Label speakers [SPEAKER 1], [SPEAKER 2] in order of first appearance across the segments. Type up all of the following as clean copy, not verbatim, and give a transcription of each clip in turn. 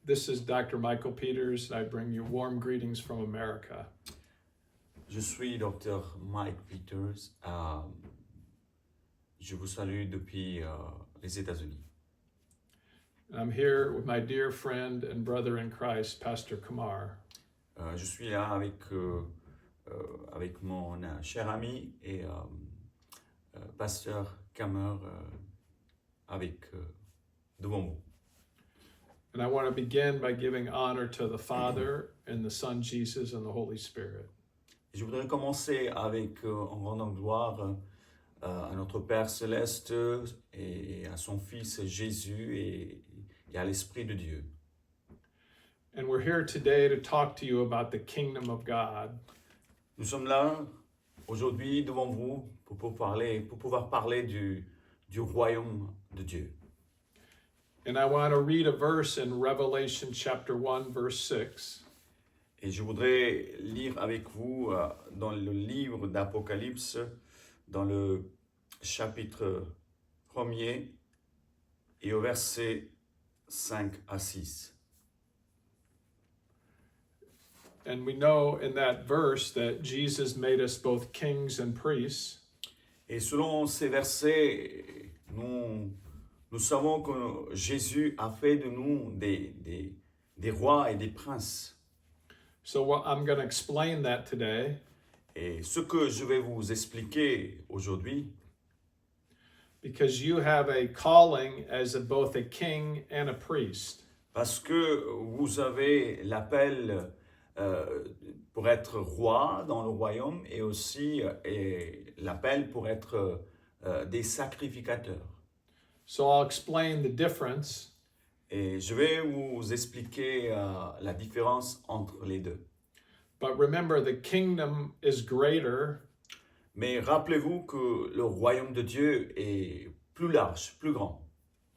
[SPEAKER 1] This is Dr. Michael Peters. I bring you warm greetings from America.
[SPEAKER 2] Je suis Dr. Mike Peters. Je vous salue depuis les États-Unis.
[SPEAKER 1] I'm here with my dear friend and brother in Christ, Pastor Kumar.
[SPEAKER 2] Je suis là avec mon cher ami et pasteur Kamer devant vous.
[SPEAKER 1] And I want to begin by giving honor to the Father and the Son Jesus and the Holy Spirit.
[SPEAKER 2] Je voudrais commencer avec en rendant gloire à notre Père Céleste et à son Fils Jésus et à l'Esprit de Dieu.
[SPEAKER 1] And we're here today to talk to you about the kingdom of God.
[SPEAKER 2] Nous sommes là aujourd'hui devant vous pour pouvoir parler du royaume de Dieu.
[SPEAKER 1] And I want to read a verse in Revelation chapter 1, verse 6.
[SPEAKER 2] Et je voudrais lire avec vous dans le livre d'Apocalypse, dans le chapitre 1er et au verset 5 à 6.
[SPEAKER 1] And we know in that verse that Jesus made us both kings and priests.
[SPEAKER 2] Et selon ces versets, nous savons que Jésus a fait de nous des rois et des princes.
[SPEAKER 1] So I'm going to explain that today.
[SPEAKER 2] Et ce que je vais vous expliquer aujourd'hui,
[SPEAKER 1] Because you have a calling as both a king and a priest.
[SPEAKER 2] parce que vous avez l'appel pour être roi dans le royaume et aussi l'appel pour être des sacrificateurs.
[SPEAKER 1] So I'll explain the difference.
[SPEAKER 2] Et je vais vous expliquer la différence entre les deux.
[SPEAKER 1] But remember, the kingdom is greater.
[SPEAKER 2] Mais rappelez-vous que le royaume de Dieu est plus large, plus grand.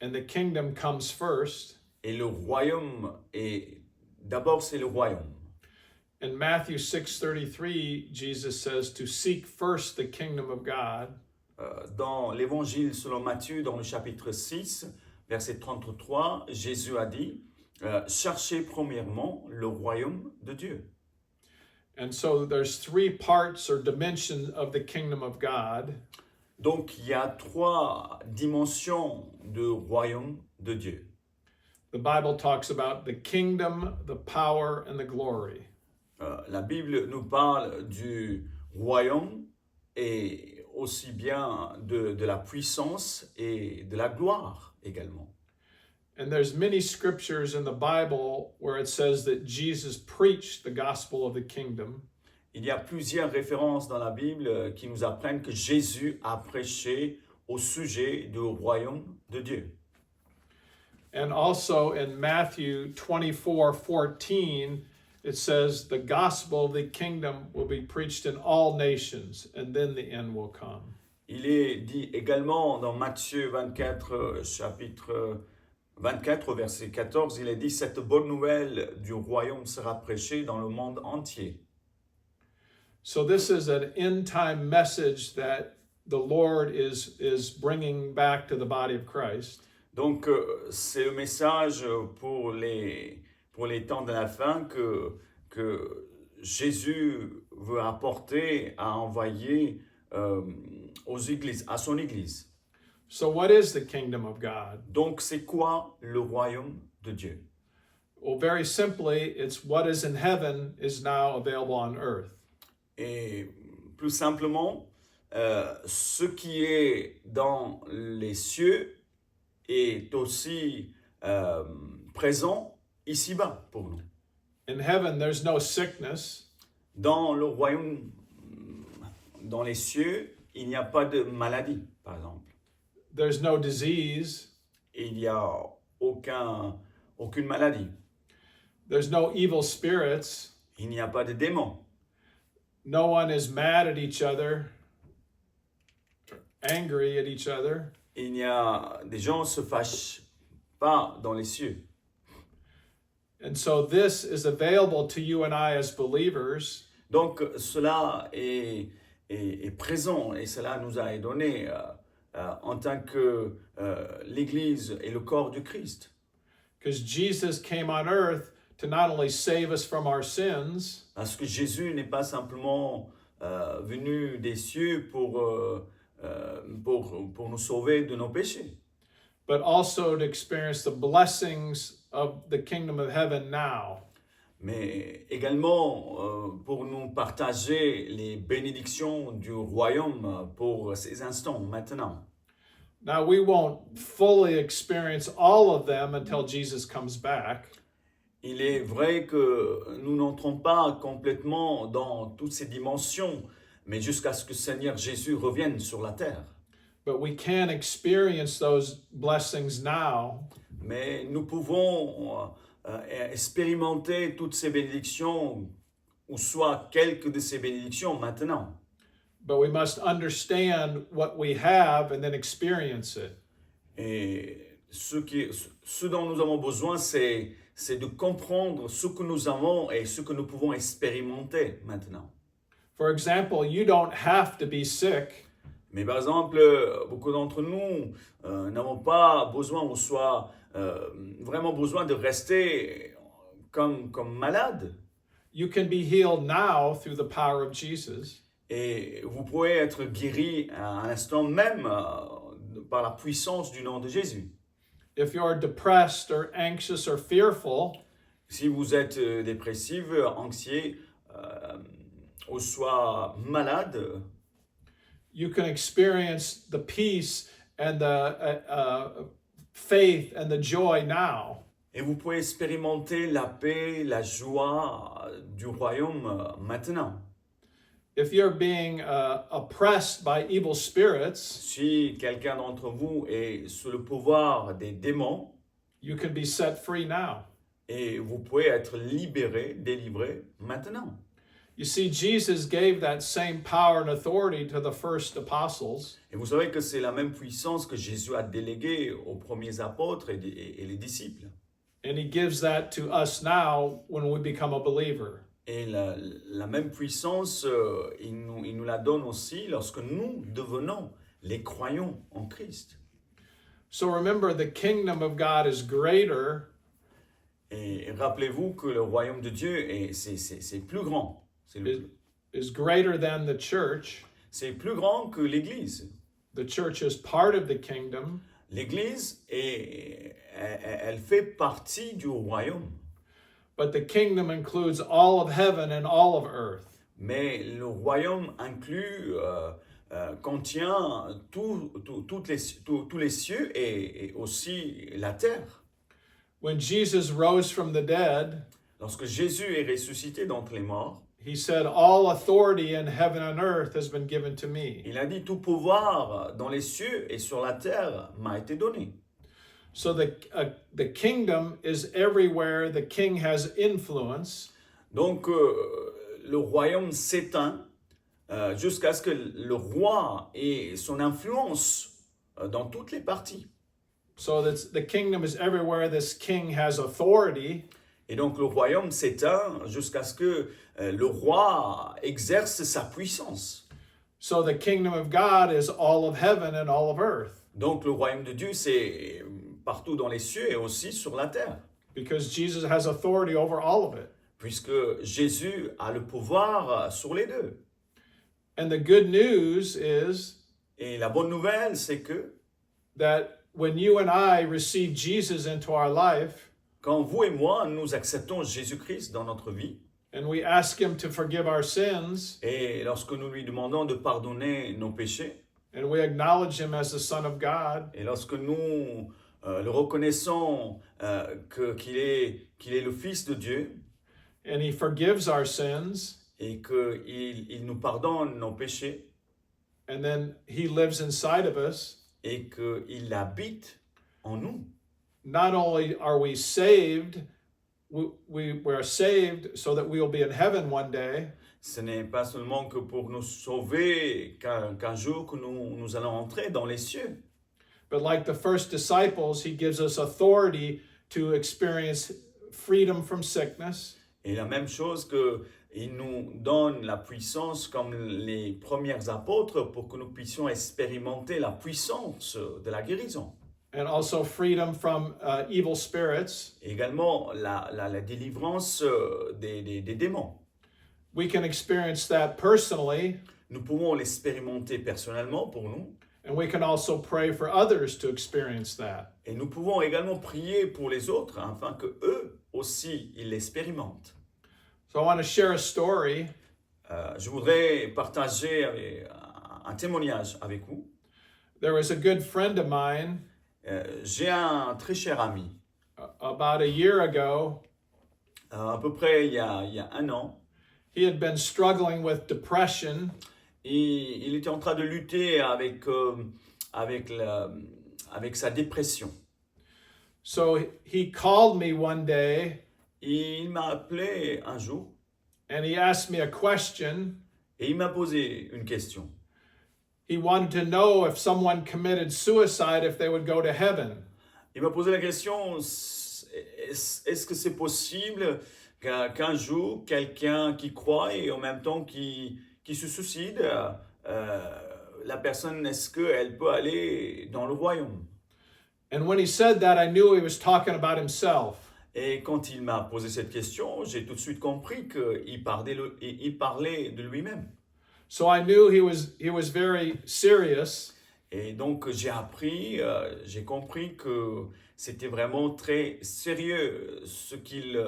[SPEAKER 1] And the kingdom comes first.
[SPEAKER 2] Et le royaume d'abord c'est le royaume.
[SPEAKER 1] In Matthew 6:33, Jesus says to seek first the kingdom of God.
[SPEAKER 2] Dans l'évangile selon Matthieu, dans le chapitre 6, verset 33, Jésus a dit, cherchez premièrement le royaume de Dieu.
[SPEAKER 1] And so there's three parts or dimensions of the kingdom of God.
[SPEAKER 2] Donc il y a trois dimensions du royaume de Dieu.
[SPEAKER 1] The Bible talks about the kingdom, the power, and the glory.
[SPEAKER 2] La Bible nous parle du royaume et aussi bien de la puissance et de la gloire également.
[SPEAKER 1] And there's many scriptures in the Bible where it says that Jesus preached the gospel of the kingdom.
[SPEAKER 2] Il y a plusieurs références dans la Bible qui nous apprennent que Jésus a prêché au sujet du royaume de Dieu.
[SPEAKER 1] And also in Matthew 24:14, it says the gospel of the kingdom will be preached in all nations, and then the end will come.
[SPEAKER 2] Il est dit également dans Matthieu 24, chapitre 24, verset 14, il est dit « Cette bonne nouvelle du royaume sera prêchée dans le monde entier ».
[SPEAKER 1] So this is an end-time message that the Lord is bringing back to the body of Christ.
[SPEAKER 2] Donc, c'est le message pour les temps de la fin que Jésus veut apporter, à envoyer aux églises, à son église.
[SPEAKER 1] So what is the kingdom of God?
[SPEAKER 2] Donc, c'est quoi le royaume de Dieu?
[SPEAKER 1] Well, very simply, it's what is in heaven is now available on earth.
[SPEAKER 2] Et plus simplement, ce qui est dans les cieux est aussi présent ici-bas pour nous.
[SPEAKER 1] In heaven, there's no sickness.
[SPEAKER 2] Dans le royaume, dans les cieux, il n'y a pas de maladie, par exemple.
[SPEAKER 1] There's no disease.
[SPEAKER 2] Il n'y a aucune maladie.
[SPEAKER 1] There's no evil spirits.
[SPEAKER 2] Il n'y a pas de démons.
[SPEAKER 1] No one is mad at each other, angry at each other.
[SPEAKER 2] Des gens ne se fâchent pas dans les cieux.
[SPEAKER 1] And so this is available to you and I as believers.
[SPEAKER 2] Donc cela est présent et cela nous a été donné en tant que l'Église et le corps du Christ.
[SPEAKER 1] Because Jesus came on earth to not only save us from our sins,
[SPEAKER 2] Parce que Jésus n'est pas simplement venu des cieux pour nous sauver de nos péchés,
[SPEAKER 1] but also to experience the blessings of the kingdom of heaven now.
[SPEAKER 2] mais également pour nous partager les bénédictions du royaume pour ces instants, maintenant.
[SPEAKER 1] Now, we won't fully experience all of them until Jesus comes back.
[SPEAKER 2] Il est vrai que nous n'entrons pas complètement dans toutes ces dimensions, mais jusqu'à ce que le Seigneur Jésus revienne sur la terre.
[SPEAKER 1] But we can experience those blessings now
[SPEAKER 2] Mais nous pouvons expérimenter toutes ces bénédictions, ou soit quelques de ces bénédictions maintenant.
[SPEAKER 1] but we must understand what we have and then experience it.
[SPEAKER 2] Et ce dont nous avons besoin, c'est de comprendre ce que nous avons et ce que nous pouvons expérimenter maintenant.
[SPEAKER 1] For example, you don't have to be sick
[SPEAKER 2] Mais par exemple, beaucoup d'entre nous n'avons pas besoin, ou soit vraiment besoin de rester comme malades.
[SPEAKER 1] You can be healed now through the power of Jesus.
[SPEAKER 2] Et vous pouvez être guéri à l'instant même par la puissance du nom de Jésus.
[SPEAKER 1] If you're depressed or anxious or fearful,
[SPEAKER 2] Si vous êtes dépressif, anxieux, ou soit malade,
[SPEAKER 1] you can experience the peace and the faith and the joy now.
[SPEAKER 2] et vous pouvez expérimenter la paix, la joie du royaume maintenant.
[SPEAKER 1] If you're being oppressed by evil spirits,
[SPEAKER 2] Si quelqu'un d'entre vous est sous le pouvoir des démons,
[SPEAKER 1] you can be set free now.
[SPEAKER 2] et vous pouvez être libéré, délivré maintenant.
[SPEAKER 1] You see, Jesus gave that same power and authority to the first apostles,
[SPEAKER 2] Et vous savez que c'est la même puissance que Jésus a déléguée aux premiers apôtres et les disciples.
[SPEAKER 1] and he gives that to us now when we become a believer.
[SPEAKER 2] Et la même puissance, il nous la donne aussi lorsque nous devenons les croyants en Christ.
[SPEAKER 1] So remember, the kingdom of God is greater
[SPEAKER 2] Et rappelez-vous que le royaume de Dieu, c'est plus grand.
[SPEAKER 1] is greater than the church.
[SPEAKER 2] C'est plus grand que l'Église.
[SPEAKER 1] The church is part of the kingdom,
[SPEAKER 2] L'Église, elle fait partie du royaume.
[SPEAKER 1] but the kingdom includes all of heaven and all of earth.
[SPEAKER 2] Mais le royaume contient tous les cieux et aussi la terre.
[SPEAKER 1] When Jesus rose from the dead,
[SPEAKER 2] Lorsque Jésus est ressuscité d'entre les morts,
[SPEAKER 1] he said, "All authority in heaven and earth has been given to me."
[SPEAKER 2] il a dit tout pouvoir dans les cieux et sur la terre m'a été donné.
[SPEAKER 1] So the kingdom is everywhere the king has influence,
[SPEAKER 2] Donc le royaume s'éteint jusqu'à ce que le roi ait son influence dans toutes les parties.
[SPEAKER 1] so that the kingdom is everywhere this king has authority.
[SPEAKER 2] Et donc le royaume s'éteint jusqu'à ce que le roi exerce sa puissance.
[SPEAKER 1] So the kingdom of God is all of heaven and all of earth,
[SPEAKER 2] Donc le royaume de Dieu, c'est partout dans les cieux et aussi sur la terre,
[SPEAKER 1] because Jesus has authority over all of it.
[SPEAKER 2] puisque Jésus a le pouvoir sur les deux.
[SPEAKER 1] And the good news is
[SPEAKER 2] Et la bonne nouvelle, c'est que
[SPEAKER 1] that when you and I receive Jesus into our life
[SPEAKER 2] quand vous et moi, nous acceptons Jésus-Christ dans notre vie,
[SPEAKER 1] and we ask him to forgive our sins
[SPEAKER 2] et lorsque nous lui demandons de pardonner nos péchés,
[SPEAKER 1] and we acknowledge him as the Son of God,
[SPEAKER 2] et lorsque nous le reconnaissons qu'il est le Fils de Dieu,
[SPEAKER 1] and he forgives our sins,
[SPEAKER 2] et qu'il nous pardonne nos péchés,
[SPEAKER 1] and then he lives inside of us,
[SPEAKER 2] et qu'il habite en nous.
[SPEAKER 1] not only are we saved, we're saved so that we will be in heaven one day,
[SPEAKER 2] Ce n'est pas seulement que pour nous sauver qu'un jour que nous allons entrer dans les cieux.
[SPEAKER 1] but like the first disciples, he gives us authority to experience freedom from sickness,
[SPEAKER 2] Et la même chose qu'il nous donne la puissance comme les premiers apôtres pour que nous puissions expérimenter la puissance de la guérison.
[SPEAKER 1] and also freedom from evil spirits.
[SPEAKER 2] Et également la délivrance des démons.
[SPEAKER 1] We can experience that personally,
[SPEAKER 2] Nous pouvons l'expérimenter personnellement pour nous.
[SPEAKER 1] and we can also pray for others to experience that.
[SPEAKER 2] Et nous pouvons également prier pour les autres afin que eux aussi ils l'expérimentent.
[SPEAKER 1] So I want to share a story.
[SPEAKER 2] Je voudrais partager un témoignage avec vous.
[SPEAKER 1] There was a good friend of mine
[SPEAKER 2] J'ai un très cher ami.
[SPEAKER 1] about a year ago.
[SPEAKER 2] À peu près il y a un an,
[SPEAKER 1] He had been struggling with depression,
[SPEAKER 2] et il était en train de lutter avec sa dépression.
[SPEAKER 1] so he called me one day
[SPEAKER 2] Et il m'a appelé un jour
[SPEAKER 1] and he asked me a question.
[SPEAKER 2] et il m'a posé une question.
[SPEAKER 1] He wanted to know if someone committed suicide, if they would go to heaven.
[SPEAKER 2] Il m'a posé la question, est-ce que c'est possible qu'un jour, quelqu'un qui croit et en même temps qui se suicide, la personne, est-ce qu'elle peut aller dans le royaume?
[SPEAKER 1] And when he said that, I knew he was talking about himself.
[SPEAKER 2] Et quand il m'a posé cette question, j'ai tout de suite compris qu'il parlait de lui-même.
[SPEAKER 1] So I knew he was very serious.
[SPEAKER 2] Et donc j'ai compris que c'était vraiment très sérieux ce qu'il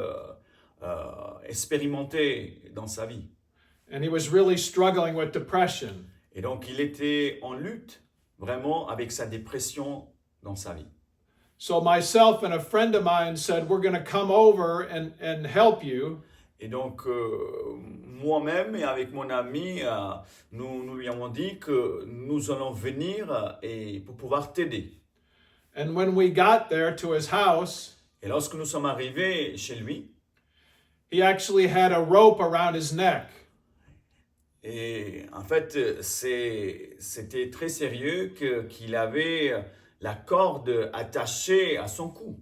[SPEAKER 2] expérimentait dans sa vie.
[SPEAKER 1] And he was really struggling with depression.
[SPEAKER 2] Et donc il était en lutte vraiment avec sa dépression dans sa vie.
[SPEAKER 1] So myself and a friend of mine said, we're going to come over and help you.
[SPEAKER 2] Et donc moi-même et avec mon ami, nous lui avons dit que nous allons venir et pour pouvoir t'aider.
[SPEAKER 1] And when we got there to his house,
[SPEAKER 2] Et lorsque nous sommes arrivés chez lui,
[SPEAKER 1] he actually had a rope around his neck.
[SPEAKER 2] et en fait c'était très sérieux qu'il avait la corde attachée à son cou.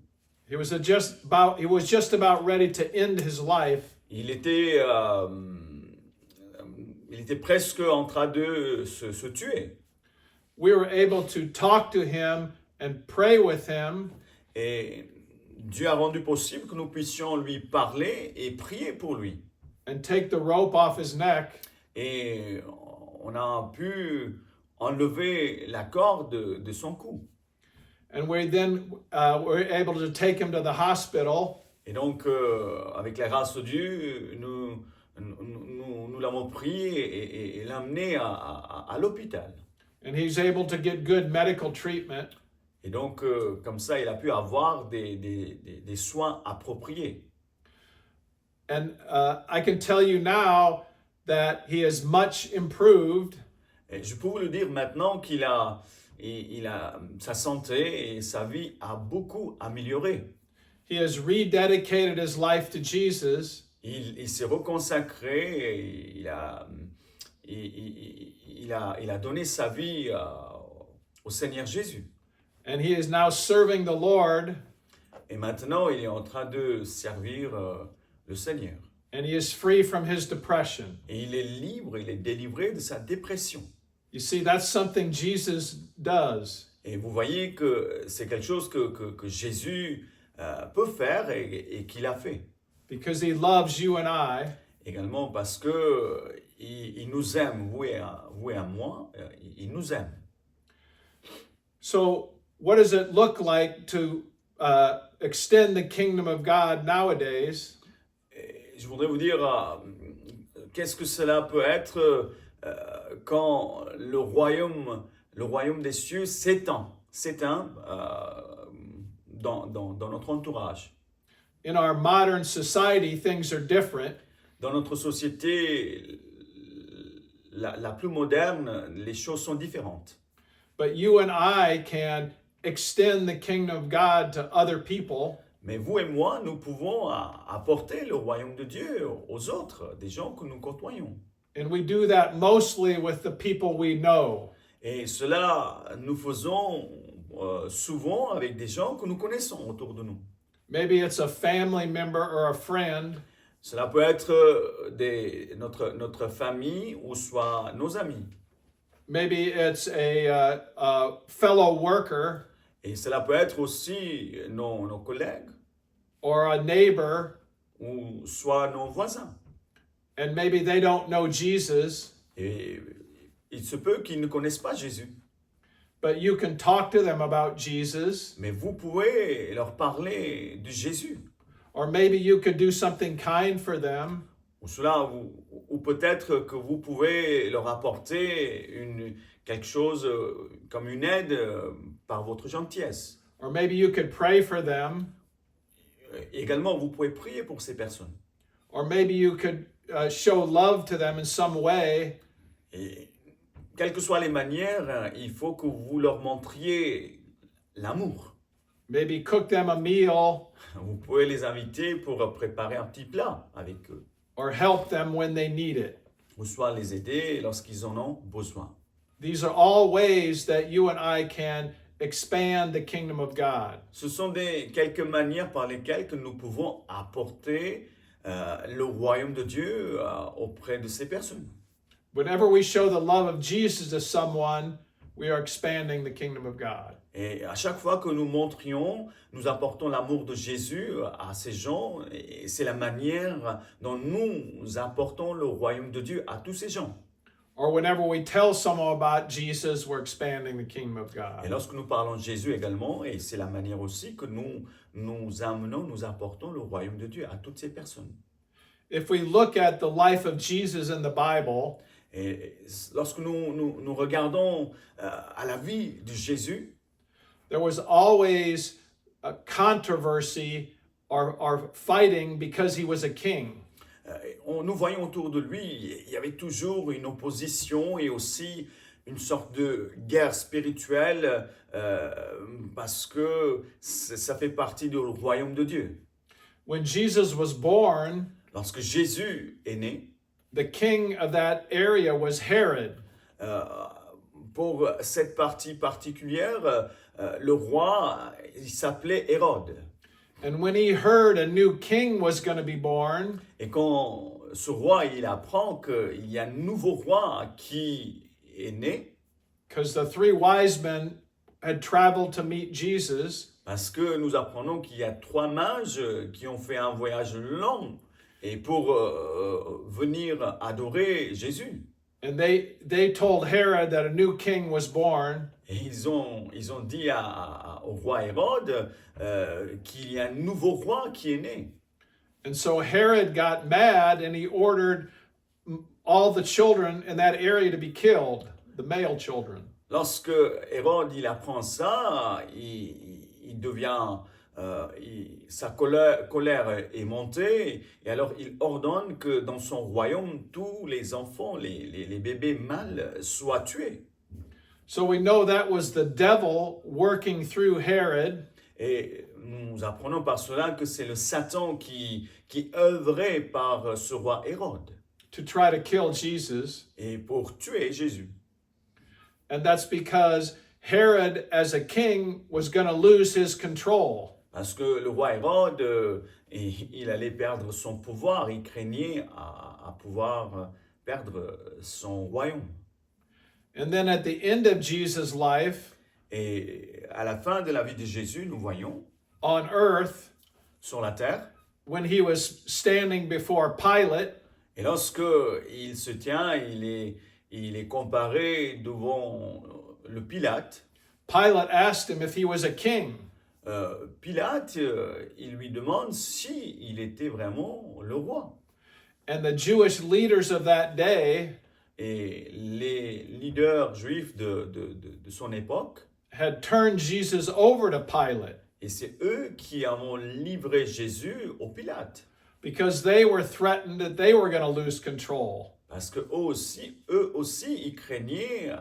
[SPEAKER 1] He was just about ready to end his life.
[SPEAKER 2] Il était presque en train de se tuer.
[SPEAKER 1] We were able to talk to him and pray with him.
[SPEAKER 2] Et Dieu a rendu possible que nous puissions lui parler et prier pour lui.
[SPEAKER 1] And take the rope off his neck.
[SPEAKER 2] Et on a pu enlever la corde de son cou.
[SPEAKER 1] And we then were able to take him to the hospital.
[SPEAKER 2] Et donc, avec la grâce de Dieu, nous l'avons pris et l'amené à l'hôpital.
[SPEAKER 1] And he's able to get good medical treatment.
[SPEAKER 2] Et donc, comme ça, il a pu avoir des soins appropriés.
[SPEAKER 1] And I can tell you now that he is much improved.
[SPEAKER 2] Et je peux vous le dire maintenant qu'il sa santé et sa vie a beaucoup amélioré.
[SPEAKER 1] He has rededicated his life to Jesus.
[SPEAKER 2] Il s'est reconsacré et il a donné sa vie au Seigneur Jésus.
[SPEAKER 1] And he is now serving the Lord.
[SPEAKER 2] Et maintenant, il est en train de servir le Seigneur.
[SPEAKER 1] And he is free from his depression.
[SPEAKER 2] Et il est libre, il est délivré de sa dépression.
[SPEAKER 1] You see, that's something Jesus does.
[SPEAKER 2] Et vous voyez que c'est quelque chose que Jésus peut faire et qu'il a fait.
[SPEAKER 1] Because he loves you and I.
[SPEAKER 2] Également parce que il nous aime, vous et moi, il nous aime.
[SPEAKER 1] So, what does it look like to extend the kingdom of God nowadays?
[SPEAKER 2] Et je voudrais vous dire, qu'est-ce que cela peut être quand le royaume des cieux s'éteint dans notre entourage.
[SPEAKER 1] In our modern society, things are different.
[SPEAKER 2] Dans notre société la plus moderne, les choses sont différentes.
[SPEAKER 1] But you and I can extend the kingdom of God to other people.
[SPEAKER 2] Mais vous et moi, nous pouvons apporter le royaume de Dieu aux autres, des gens que nous côtoyons.
[SPEAKER 1] And we do that mostly with the people we know.
[SPEAKER 2] Et cela, nous faisons souvent avec des gens que nous connaissons autour de nous.
[SPEAKER 1] Maybe it's a family member or a friend.
[SPEAKER 2] Cela peut être notre famille ou soit nos amis.
[SPEAKER 1] Maybe it's a fellow worker.
[SPEAKER 2] Et cela peut être aussi nos collègues
[SPEAKER 1] or a neighbor,
[SPEAKER 2] ou soit nos voisins.
[SPEAKER 1] and maybe they don't know Jesus,
[SPEAKER 2] Et il se peut qu'ils ne connaissent pas Jésus.
[SPEAKER 1] but you can talk to them about Jesus,
[SPEAKER 2] Mais vous pouvez leur parler de Jésus.
[SPEAKER 1] or maybe you could do something kind for them,
[SPEAKER 2] Ou peut-être que vous pouvez leur apporter quelque chose comme une aide par votre gentillesse.
[SPEAKER 1] or maybe you could pray for them,
[SPEAKER 2] Également, vous pouvez prier pour ces personnes.
[SPEAKER 1] or maybe you could show love to them in some way.
[SPEAKER 2] Et quelles que soient les manières, il faut que vous leur montriez l'amour.
[SPEAKER 1] Maybe cook them a meal
[SPEAKER 2] Vous pouvez les inviter pour préparer un petit plat avec eux,
[SPEAKER 1] or help them when they need it.
[SPEAKER 2] ou soit les aider lorsqu'ils en ont besoin.
[SPEAKER 1] These are all ways that you and I can expand the kingdom of God.
[SPEAKER 2] Ce sont quelques manières par lesquelles que nous pouvons apporter le royaume de Dieu auprès de ces personnes.
[SPEAKER 1] Whenever we show the love of Jesus to someone, we are expanding the kingdom of God.
[SPEAKER 2] Et à chaque fois que nous apportons l'amour de Jésus à ces gens, et c'est la manière dont nous apportons le royaume de Dieu à tous ces gens.
[SPEAKER 1] Or whenever we tell someone about Jesus, we're expanding the kingdom of
[SPEAKER 2] Et
[SPEAKER 1] God.
[SPEAKER 2] lorsque nous parlons de Jésus également, et c'est la manière aussi que nous apportons le royaume de Dieu à toutes ces personnes.
[SPEAKER 1] If we look at the life of Jesus in the Bible,
[SPEAKER 2] Et lorsque nous regardons à la vie de Jésus,
[SPEAKER 1] there was always a controversy or fighting because he was a king.
[SPEAKER 2] nous voyons autour de lui, il y avait toujours une opposition et aussi une sorte de guerre spirituelle parce que ça fait partie du royaume de Dieu.
[SPEAKER 1] When Jesus was born,
[SPEAKER 2] Lorsque Jésus est né,
[SPEAKER 1] the king of that area was Herod.
[SPEAKER 2] pour cette partie particulière, le roi, il s'appelait Hérode.
[SPEAKER 1] And when he heard a new king was going to be born,
[SPEAKER 2] Et quand ce roi, il apprend qu'il y a un nouveau roi qui est né,
[SPEAKER 1] because the three wise men had traveled to meet Jesus,
[SPEAKER 2] parce que nous apprenons qu'il y a 3 mages qui ont fait un voyage long et pour venir adorer Jésus.
[SPEAKER 1] and they told Herod that a new king was born.
[SPEAKER 2] Et ils ont dit au roi Hérode qu'il y a un nouveau roi qui est né.
[SPEAKER 1] And so Herod got mad and he ordered all the children in that area to be killed, the male children.
[SPEAKER 2] Lorsque Hérode il apprend ça, il devient, sa colère est montée, et alors il ordonne que dans son royaume, tous les enfants, les bébés mâles soient tués.
[SPEAKER 1] So we know that was the devil working through Herod
[SPEAKER 2] Et nous apprenons par cela que c'est le Satan qui œuvrait par ce roi Hérode
[SPEAKER 1] to try to kill Jesus.
[SPEAKER 2] et pour tuer Jésus.
[SPEAKER 1] And that's because Herod, as a king, was going to lose his control.
[SPEAKER 2] Parce que le roi Hérode, il allait perdre son pouvoir, il craignait à pouvoir perdre son royaume.
[SPEAKER 1] And then at the end of Jesus' life
[SPEAKER 2] Et à la fin de la vie de Jésus, nous voyons
[SPEAKER 1] on earth,
[SPEAKER 2] sur la terre,
[SPEAKER 1] when he was standing before Pilate,
[SPEAKER 2] et lorsque il se tient, il est comparé devant le Pilate.
[SPEAKER 1] Pilate asked him if he was a king.
[SPEAKER 2] Pilate, il lui demande si il était vraiment le roi.
[SPEAKER 1] And the Jewish leaders of that day
[SPEAKER 2] Et les leaders juifs de son époque,
[SPEAKER 1] had turned Jesus over to Pilate
[SPEAKER 2] et c'est eux qui ont livré Jésus au Pilate.
[SPEAKER 1] because they were threatened that they were going to lose control.
[SPEAKER 2] Parce que eux aussi, ils craignaient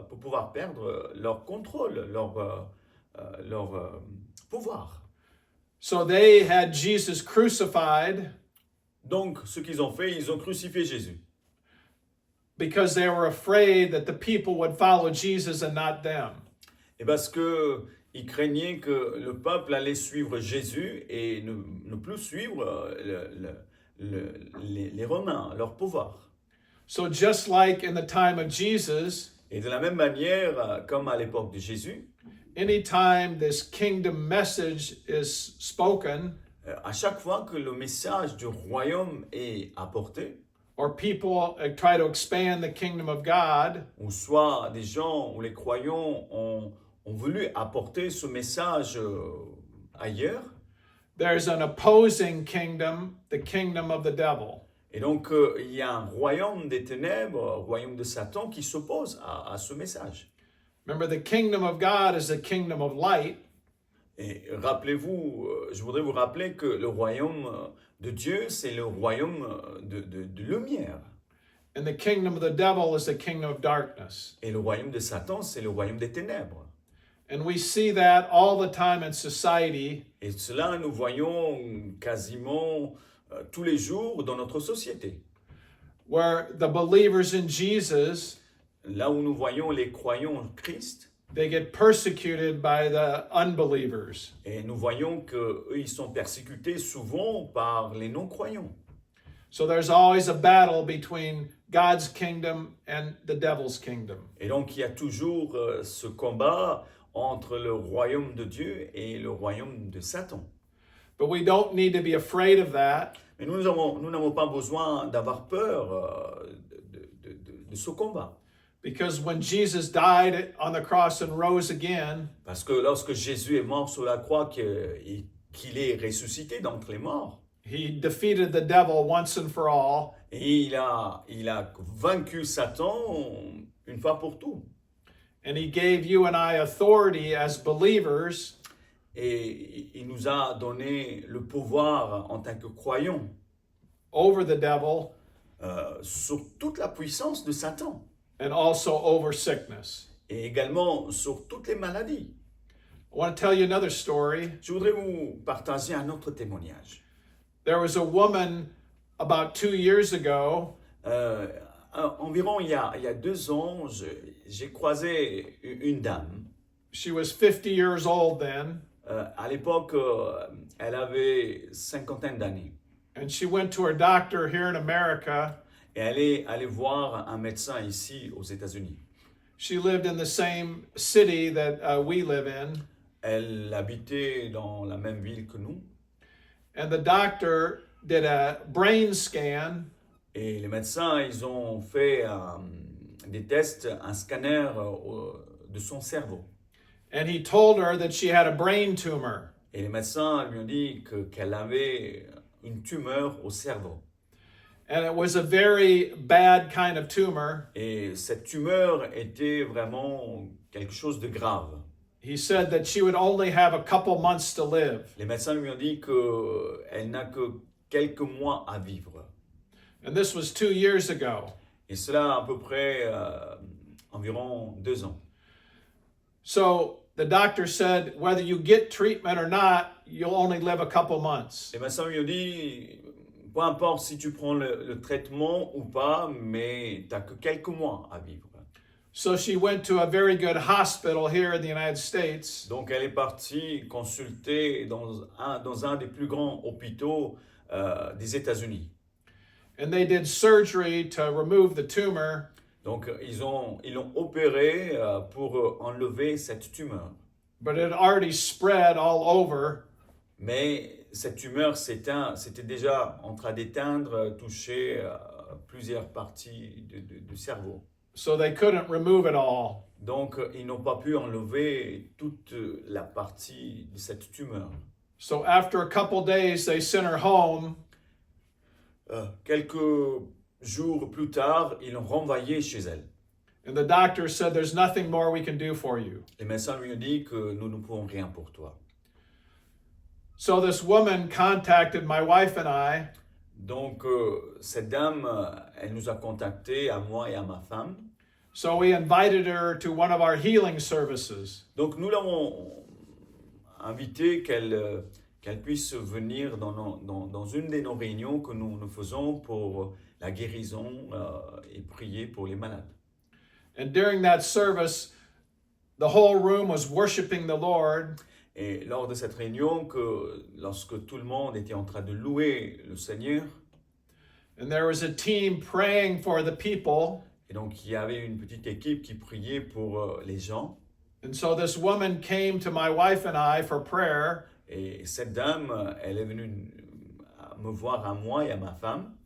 [SPEAKER 2] pour pouvoir perdre leur contrôle, leur pouvoir.
[SPEAKER 1] So they had Jesus crucified
[SPEAKER 2] Donc, ce qu'ils ont fait, ils ont crucifié Jésus.
[SPEAKER 1] because they were afraid that the people would follow Jesus and not them.
[SPEAKER 2] Et parce qu'ils craignaient que le peuple allait suivre Jésus et ne plus suivre les Romains, leur pouvoir.
[SPEAKER 1] So just like in the time of Jesus,
[SPEAKER 2] Et de la même manière, comme à l'époque de Jésus,
[SPEAKER 1] anytime this kingdom message is spoken,
[SPEAKER 2] À chaque fois que le message du royaume est apporté,
[SPEAKER 1] or people try to expand the kingdom of God,
[SPEAKER 2] ou soit des gens ou les croyants ont voulu apporter ce message ailleurs,
[SPEAKER 1] there's an opposing kingdom, the kingdom of the devil.
[SPEAKER 2] et donc il y a un royaume des ténèbres, un royaume de Satan qui s'oppose à ce message.
[SPEAKER 1] Remember, the kingdom of God is a kingdom of light,
[SPEAKER 2] Et rappelez-vous, je voudrais vous rappeler que le royaume de Dieu, c'est le royaume de lumière.
[SPEAKER 1] and the kingdom of the devil is the kingdom of darkness.
[SPEAKER 2] Et le royaume de Satan, c'est le royaume des ténèbres.
[SPEAKER 1] And we see that all the time in society.
[SPEAKER 2] Et cela, nous voyons quasiment tous les jours dans notre société.
[SPEAKER 1] Where the believers in Jesus,
[SPEAKER 2] Là où nous voyons les croyants en Christ,
[SPEAKER 1] they get persecuted by the unbelievers.
[SPEAKER 2] et nous voyons qu'eux, ils sont persécutés souvent par les non-croyants.
[SPEAKER 1] So there's always a battle between God's kingdom and the devil's kingdom.
[SPEAKER 2] Et donc, il y a toujours ce combat entre le royaume de Dieu et le royaume de Satan.
[SPEAKER 1] But we don't need to be afraid of that,
[SPEAKER 2] Mais nous n'avons pas besoin d'avoir peur de ce combat.
[SPEAKER 1] because when Jesus died on the cross and rose again,
[SPEAKER 2] Parce que lorsque Jésus est mort sur la croix, qu'il est ressuscité d'entre les morts,
[SPEAKER 1] he defeated the devil once and for all,
[SPEAKER 2] et il a vaincu Satan une fois pour tout.
[SPEAKER 1] and he gave you and I authority as believers
[SPEAKER 2] Et il nous a donné le pouvoir en tant que croyants
[SPEAKER 1] over the devil
[SPEAKER 2] sur toute la puissance de Satan
[SPEAKER 1] and also over sickness.
[SPEAKER 2] et également sur toutes les maladies.
[SPEAKER 1] I want to tell you another story.
[SPEAKER 2] Je voudrais vous partager un autre témoignage.
[SPEAKER 1] There was a woman about 2 years ago.
[SPEAKER 2] Environ il y a 2 ans, j'ai croisé une dame.
[SPEAKER 1] She was 50 years old then,
[SPEAKER 2] À l'époque, elle avait 50 d'années.
[SPEAKER 1] and she went to her doctor here in America.
[SPEAKER 2] Et elle est allée voir un médecin ici aux États-Unis.
[SPEAKER 1] She lived in the same city that we live in,
[SPEAKER 2] Elle habitait dans la même ville que nous.
[SPEAKER 1] and the doctor did a brain scan,
[SPEAKER 2] Et les médecins, ils ont fait des tests, un scanner de son cerveau.
[SPEAKER 1] and he told her that she had a brain tumor.
[SPEAKER 2] Et les médecins lui ont dit qu'elle avait une tumeur au cerveau.
[SPEAKER 1] And it was a very bad kind of tumor.
[SPEAKER 2] Et cette tumeur était vraiment quelque chose de grave.
[SPEAKER 1] He said that she would only have a couple months to live.
[SPEAKER 2] Les médecins lui ont dit qu'elle n'a que quelques mois à vivre.
[SPEAKER 1] And this was 2 years ago.
[SPEAKER 2] Et cela à peu près environ 2 ans.
[SPEAKER 1] So the doctor said, whether you get treatment or not, you'll only live a couple months.
[SPEAKER 2] Les médecins lui ont dit, peu importe si tu prends le traitement ou pas, mais tu n'as que quelques mois à vivre.
[SPEAKER 1] So she went to a very good hospital here in the United States.
[SPEAKER 2] Donc elle est partie consulter dans un des plus grands hôpitaux des États-Unis.
[SPEAKER 1] And they did surgery to remove the tumor.
[SPEAKER 2] Donc ils l'ont opéré pour enlever cette tumeur.
[SPEAKER 1] But it had already spread all over.
[SPEAKER 2] Mais cette tumeur c'était déjà en train d'éteindre, toucher plusieurs parties du cerveau.
[SPEAKER 1] So they couldn't remove it all.
[SPEAKER 2] Donc ils n'ont pas pu enlever toute la partie de cette tumeur.
[SPEAKER 1] So after a couple days, they sent her home.
[SPEAKER 2] Quelques jours plus tard, ils l'ont renvoyée chez elle.
[SPEAKER 1] And the doctor said, there's nothing more we can do for you.
[SPEAKER 2] Les médecins lui ont dit que nous ne pouvons rien pour toi.
[SPEAKER 1] So this woman contacted my wife and I.
[SPEAKER 2] Donc cette dame, elle nous a contactés, à moi et à ma femme.
[SPEAKER 1] So we invited her to one of our healing services.
[SPEAKER 2] Donc nous l'avons invitée qu'elle puisse venir dans une de nos réunions que nous faisons pour la guérison et prier pour les malades.
[SPEAKER 1] And during that service, the whole room was worshiping the Lord.
[SPEAKER 2] Et lors de cette réunion, lorsque tout le monde était en train de louer le Seigneur,
[SPEAKER 1] And there was a team praying for the people.
[SPEAKER 2] et donc il y avait une petite équipe qui priait pour les gens,
[SPEAKER 1] And so this woman came to my wife and I for prayer.
[SPEAKER 2] Et cette dame, elle est venue me voir à moi et à ma femme.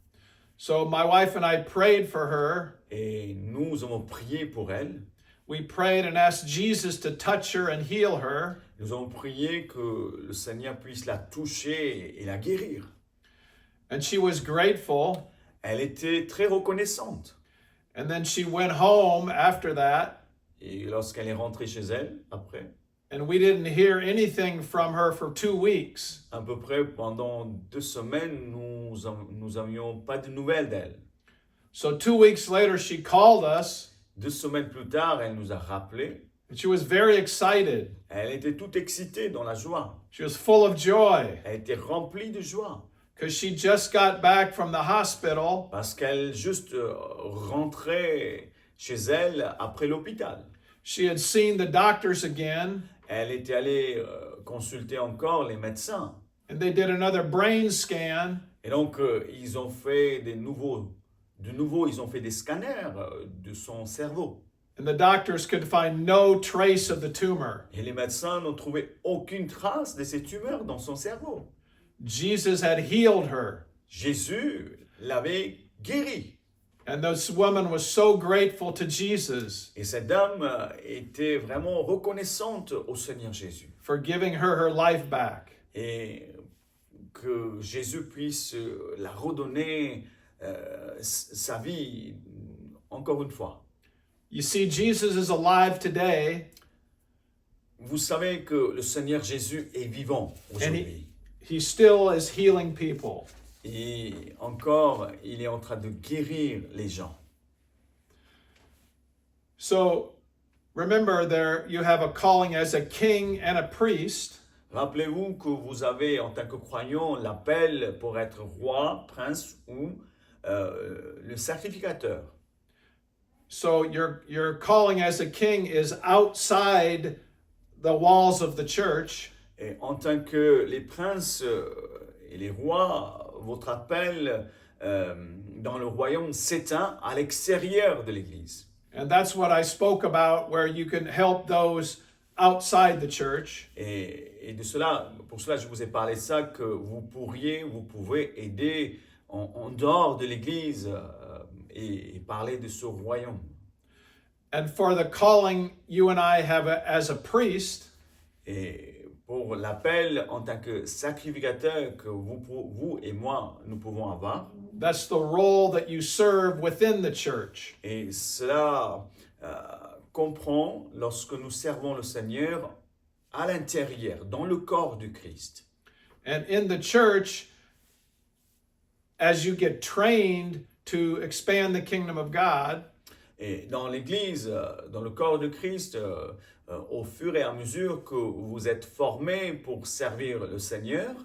[SPEAKER 1] So my wife and I prayed for her.
[SPEAKER 2] Et nous avons prié pour elle.
[SPEAKER 1] We prayed and asked Jesus to touch her and heal her.
[SPEAKER 2] Nous avons prié que le Seigneur puisse la toucher et la guérir.
[SPEAKER 1] And she was grateful.
[SPEAKER 2] Elle était très reconnaissante.
[SPEAKER 1] And then she went home after that.
[SPEAKER 2] Et lorsqu'elle est rentrée chez elle, après,
[SPEAKER 1] And we didn't hear anything from her for 2 weeks.
[SPEAKER 2] à peu près pendant 2 semaines, nous avions pas de nouvelles d'elle.
[SPEAKER 1] So 2 weeks later, she called us.
[SPEAKER 2] 2 semaines plus tard, elle nous a rappelé.
[SPEAKER 1] And she was very excited.
[SPEAKER 2] Elle était toute excitée dans la joie.
[SPEAKER 1] She was full of joy
[SPEAKER 2] Elle était remplie de joie
[SPEAKER 1] because she just got back from the hospital.
[SPEAKER 2] parce qu'elle juste rentrait chez elle après l'hôpital.
[SPEAKER 1] She had seen the doctors again,
[SPEAKER 2] Elle était allée consulter encore les médecins.
[SPEAKER 1] and they did another brain scan.
[SPEAKER 2] Et donc, ils ont fait de nouveau, ils ont fait des scanners de son cerveau.
[SPEAKER 1] And the doctors could find no trace of the tumor.
[SPEAKER 2] Et les médecins n'ont trouvé aucune trace de ces tumeurs dans son cerveau.
[SPEAKER 1] Jesus had healed her.
[SPEAKER 2] Jésus l'avait guérie.
[SPEAKER 1] And this woman was so grateful to Jesus
[SPEAKER 2] Et cette dame était vraiment reconnaissante au Seigneur Jésus.
[SPEAKER 1] for giving her life back.
[SPEAKER 2] Et que Jésus puisse la redonner sa vie encore une fois.
[SPEAKER 1] You see, Jesus is alive today,
[SPEAKER 2] Vous savez que le Seigneur Jésus est vivant aujourd'hui.
[SPEAKER 1] he still is healing people.
[SPEAKER 2] Et encore, il est en train de guérir les gens.
[SPEAKER 1] So remember, there you have a calling as a king and a priest.
[SPEAKER 2] Rappelez-vous que vous avez en tant que croyant l'appel pour être roi, prince ou le sacrificateur.
[SPEAKER 1] So your calling as a king is outside the walls of the church.
[SPEAKER 2] Et en tant que les princes et les rois, votre appel dans le royaume s'éteint à l'extérieur de l'Église.
[SPEAKER 1] And that's what I spoke about, where you can help those outside the church.
[SPEAKER 2] Et de cela, pour cela, je vous ai parlé de ça, que vous pouvez aider en dehors de l'Église et parler de ce royaume.
[SPEAKER 1] And for the calling you and I have as a priest,
[SPEAKER 2] Et pour l'appel en tant que sacrificateur que vous et moi, nous pouvons avoir.
[SPEAKER 1] that's the role that you serve within the church.
[SPEAKER 2] Et cela comprend lorsque nous servons le Seigneur à l'intérieur, dans le corps du Christ.
[SPEAKER 1] And in the church, as you get trained to expand the kingdom of God,
[SPEAKER 2] Et dans l'Église, dans le corps de Christ, au fur et à mesure que vous êtes formés pour servir le Seigneur,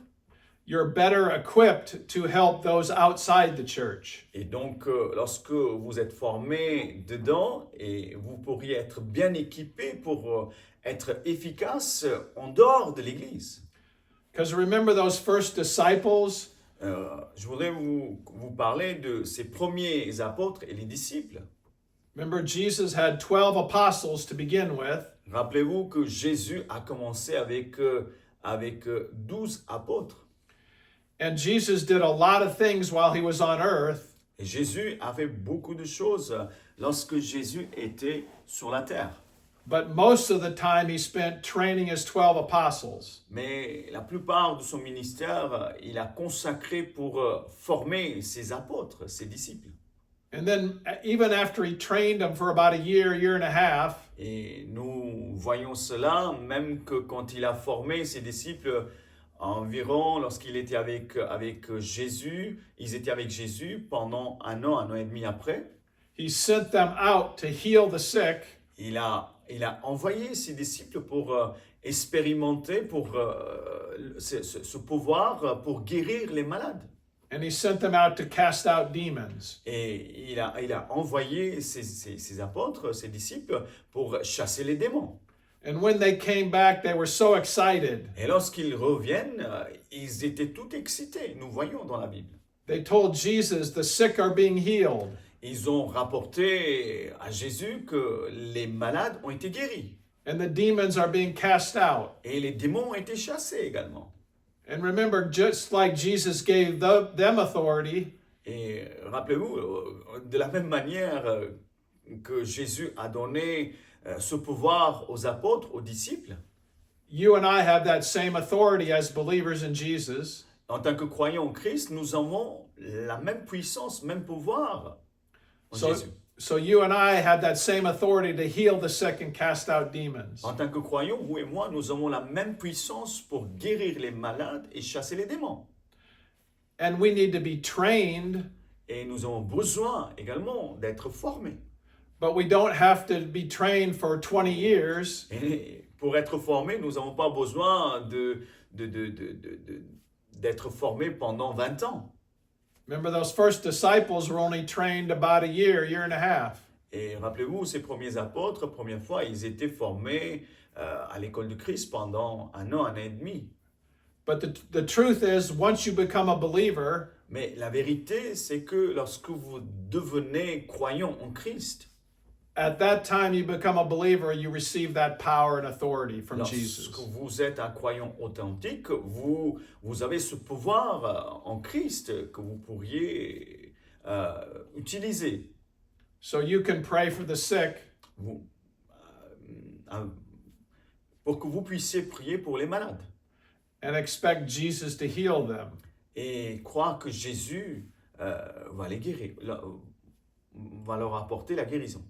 [SPEAKER 1] you're better equipped to help those outside the church.
[SPEAKER 2] et donc lorsque vous êtes formés dedans, et vous pourriez être bien équipés pour être efficace en dehors de l'Église.
[SPEAKER 1] Because remember those first disciples?
[SPEAKER 2] Je voudrais vous parler de ces premiers apôtres et les disciples.
[SPEAKER 1] Remember, Jesus had 12 apostles to begin with.
[SPEAKER 2] Rappelez-vous que Jésus a commencé avec 12 apôtres.
[SPEAKER 1] And Jesus did a lot of things while he was on earth.
[SPEAKER 2] Et Jésus a fait beaucoup de choses lorsque Jésus était sur la terre.
[SPEAKER 1] But most of the time he spent training his 12 apostles.
[SPEAKER 2] Mais la plupart de son ministère, il a consacré pour former ses apôtres, ses disciples.
[SPEAKER 1] And then even after he trained them for about a year and a half,
[SPEAKER 2] Et nous voyons cela, même que quand il a formé ses disciples, environ lorsqu'il était avec Jésus, ils étaient avec Jésus pendant un an et demi après.
[SPEAKER 1] he sent them out to heal the sick.
[SPEAKER 2] Il a envoyé ses disciples pour expérimenter pour ce pouvoir pour guérir les malades.
[SPEAKER 1] And he sent them out to cast out demons.
[SPEAKER 2] Et il a envoyé ses apôtres, ses disciples, pour chasser les démons.
[SPEAKER 1] And when they came back, they were so excited.
[SPEAKER 2] Et lorsqu'ils reviennent, ils étaient tout excités, nous voyons dans la Bible.
[SPEAKER 1] They told Jesus, the sick are being healed.
[SPEAKER 2] Ils ont rapporté à Jésus que les malades ont été guéris.
[SPEAKER 1] and the demons are being cast out.
[SPEAKER 2] Et les démons ont été chassés également.
[SPEAKER 1] And remember, just like Jesus gave them authority,
[SPEAKER 2] Et rappelez-vous, de la même manière que Jésus a donné ce pouvoir aux apôtres, aux disciples,
[SPEAKER 1] you and I have that same authority as believers in Jesus.
[SPEAKER 2] en tant que croyants en Christ, nous avons la même puissance, même pouvoir en Jésus.
[SPEAKER 1] So you and I have that same authority to heal the sick and cast out demons.
[SPEAKER 2] En tant que croyants, vous et moi, nous avons la même puissance pour guérir les malades et chasser les démons.
[SPEAKER 1] And we need to be trained,
[SPEAKER 2] Et nous avons besoin également d'être formés.
[SPEAKER 1] but we don't have to be trained for 20 years.
[SPEAKER 2] Et pour être formés, nous n'avons pas besoin d'être formés pendant 20 ans.
[SPEAKER 1] Remember, those first disciples were only trained about a year and a half.
[SPEAKER 2] Et rappelez-vous, ces premiers apôtres, première fois, ils étaient formés à l'école du Christ pendant un an et demi.
[SPEAKER 1] But the truth is, once you become a believer,
[SPEAKER 2] Mais la vérité, c'est que lorsque vous devenez croyant en Christ,
[SPEAKER 1] at that time you become a believer, you receive that power and authority from Jesus.
[SPEAKER 2] lorsque vous êtes un croyant authentique, vous avez ce pouvoir en Christ que vous pourriez utiliser.
[SPEAKER 1] So you can pray for the sick,
[SPEAKER 2] Vous, pour que vous puissiez prier pour les malades
[SPEAKER 1] and expect Jesus to heal them.
[SPEAKER 2] et croire que Jésus va les guérir, va leur apporter la guérison.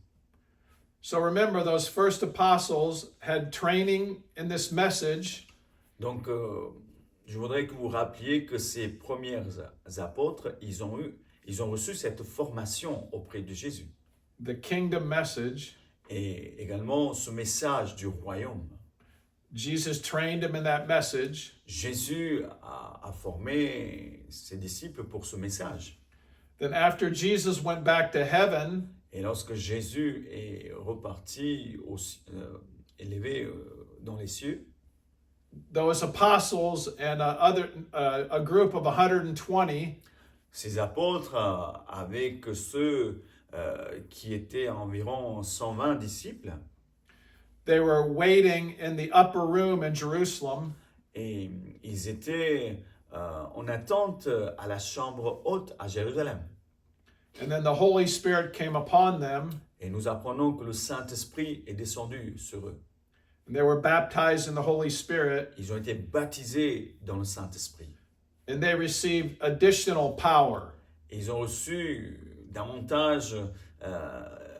[SPEAKER 1] So remember, those first apostles had training in this message,
[SPEAKER 2] Donc, je voudrais que vous rappeliez que ces premiers apôtres, ils ont reçu cette formation auprès de Jésus.
[SPEAKER 1] the kingdom message.
[SPEAKER 2] Et également ce message du royaume.
[SPEAKER 1] Jesus trained them in that message.
[SPEAKER 2] Jésus a formé ses disciples pour ce message.
[SPEAKER 1] Then after Jesus went back to heaven,
[SPEAKER 2] Et lorsque Jésus est reparti, élevé dans les cieux,
[SPEAKER 1] those apostles and a group of 120,
[SPEAKER 2] ces apôtres, avec ceux qui étaient environ 120 disciples,
[SPEAKER 1] they were waiting in the upper room in Jerusalem.
[SPEAKER 2] et ils étaient en attente à la chambre haute à Jérusalem.
[SPEAKER 1] And then the Holy Spirit came upon them,
[SPEAKER 2] Et nous apprenons que le Saint-Esprit est descendu sur eux.
[SPEAKER 1] and they were baptized in the Holy Spirit,
[SPEAKER 2] Ils ont été baptisés dans le Saint-Esprit.
[SPEAKER 1] and they received additional power.
[SPEAKER 2] Et ils ont reçu davantage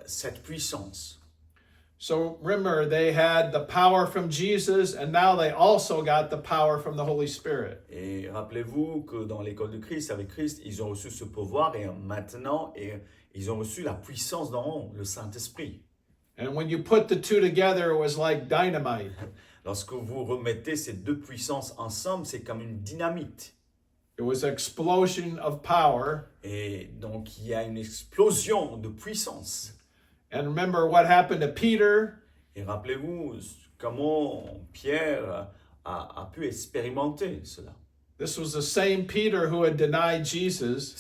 [SPEAKER 2] cette puissance.
[SPEAKER 1] So remember, they had the power from Jesus, and now they also got the power from the Holy Spirit.
[SPEAKER 2] Et rappelez-vous que dans l'école de Christ, avec Christ, ils ont reçu ce pouvoir et maintenant, ils ont reçu la puissance d'en haut, le Saint-Esprit.
[SPEAKER 1] And when you put the two together, it was like dynamite.
[SPEAKER 2] Lorsque vous remettez ces deux puissances ensemble, c'est comme une dynamite.
[SPEAKER 1] It was an explosion of power.
[SPEAKER 2] Et donc, il y a une explosion de puissance.
[SPEAKER 1] And remember what happened to Peter?
[SPEAKER 2] Et rappelez-vous comment Pierre a pu expérimenter cela.
[SPEAKER 1] This was the same Peter who had denied Jesus.